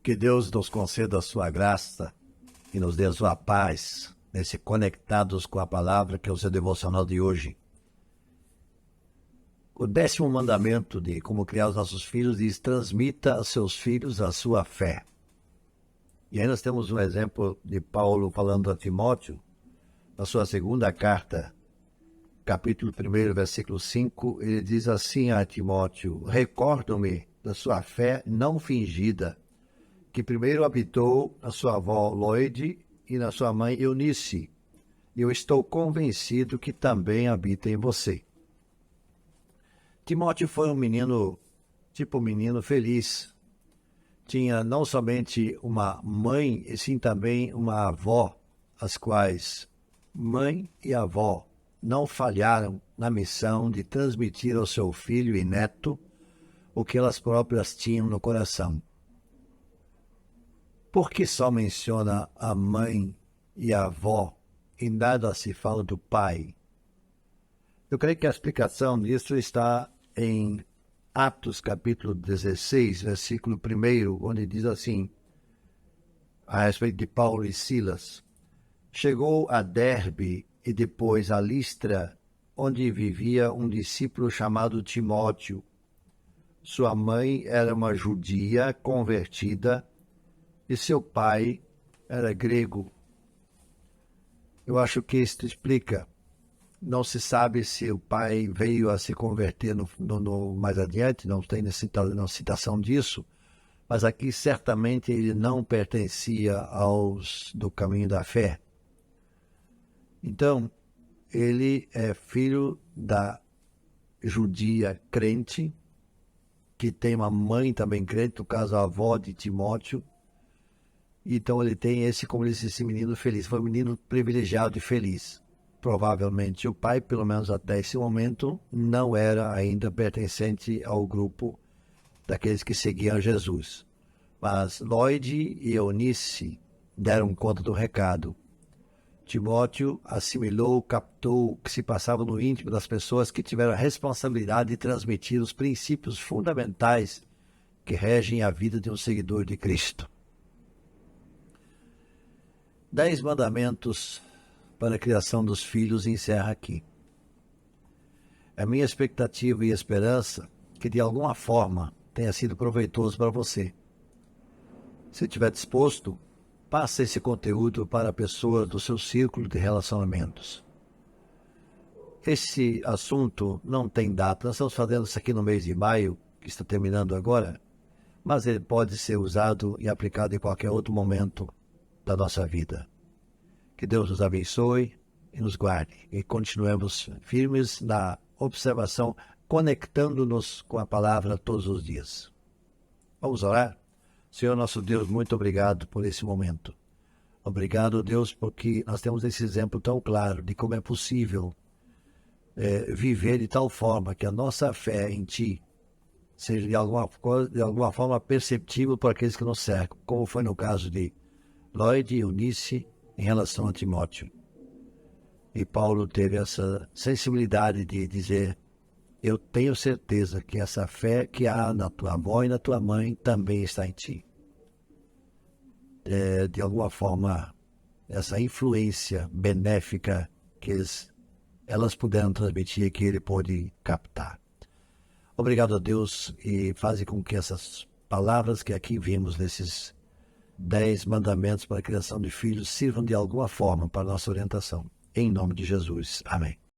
Que Deus nos conceda a sua graça e nos dê a sua paz, nesse Conectados com a Palavra, que é o seu devocional de hoje. O 10º mandamento de como criar os nossos filhos diz: transmita aos seus filhos a sua fé. E aí nós temos um exemplo de Paulo falando a Timóteo, na sua segunda carta, capítulo 1, versículo 5, ele diz assim a Timóteo: recordo-me da sua fé não fingida, que primeiro habitou na sua avó Loide e na sua mãe Eunice, e eu estou convencido que também habita em você. Timóteo foi um menino feliz. Tinha não somente uma mãe, e sim também uma avó, as quais mãe e avó não falharam na missão de transmitir ao seu filho e neto o que elas próprias tinham no coração. Por que só menciona a mãe e a avó e nada se fala do pai? Eu creio que a explicação disso está em Atos capítulo 16, versículo 1, onde diz assim, a respeito de Paulo e Silas: chegou a Derbe e depois a Listra, onde vivia um discípulo chamado Timóteo. Sua mãe era uma judia convertida e seu pai era grego. Eu acho que isto explica. Não se sabe se o pai veio a se converter mais adiante, não tem citação disso, mas aqui certamente ele não pertencia aos do caminho da fé. Então, ele é filho da judia crente, que tem uma mãe também crente, no caso a avó de Timóteo. Então ele tem como ele disse, esse menino feliz, foi um menino privilegiado e feliz. Provavelmente o pai, pelo menos até esse momento, não era ainda pertencente ao grupo daqueles que seguiam Jesus. Mas Loide e Eunice deram conta do recado. Timóteo assimilou, captou o que se passava no íntimo das pessoas que tiveram a responsabilidade de transmitir os princípios fundamentais que regem a vida de um seguidor de Cristo. 10 mandamentos para a criação dos filhos encerra aqui. É minha expectativa e esperança que de alguma forma tenha sido proveitoso para você. Se estiver disposto, passe esse conteúdo para pessoas do seu círculo de relacionamentos. Esse assunto não tem data, nós estamos fazendo isso aqui no mês de maio, que está terminando agora, mas ele pode ser usado e aplicado em qualquer outro momento da nossa vida. Que Deus nos abençoe e nos guarde, e continuemos firmes na observação, conectando-nos com a palavra todos os dias. Vamos orar? Senhor nosso Deus, muito obrigado por esse momento. Obrigado, Deus, porque nós temos esse exemplo tão claro de como é possível viver de tal forma que a nossa fé em Ti seja de alguma forma perceptível por aqueles que nos cercam, como foi no caso de Loide e Eunice em relação a Timóteo. E Paulo teve essa sensibilidade de dizer: eu tenho certeza que essa fé que há na tua avó e na tua mãe também está em ti. De alguma forma, essa influência benéfica que elas puderam transmitir, que ele pôde captar. Obrigado a Deus, e faze com que essas palavras que aqui vimos nesses 10 mandamentos para a criação de filhos sirvam de alguma forma para a nossa orientação. Em nome de Jesus. Amém.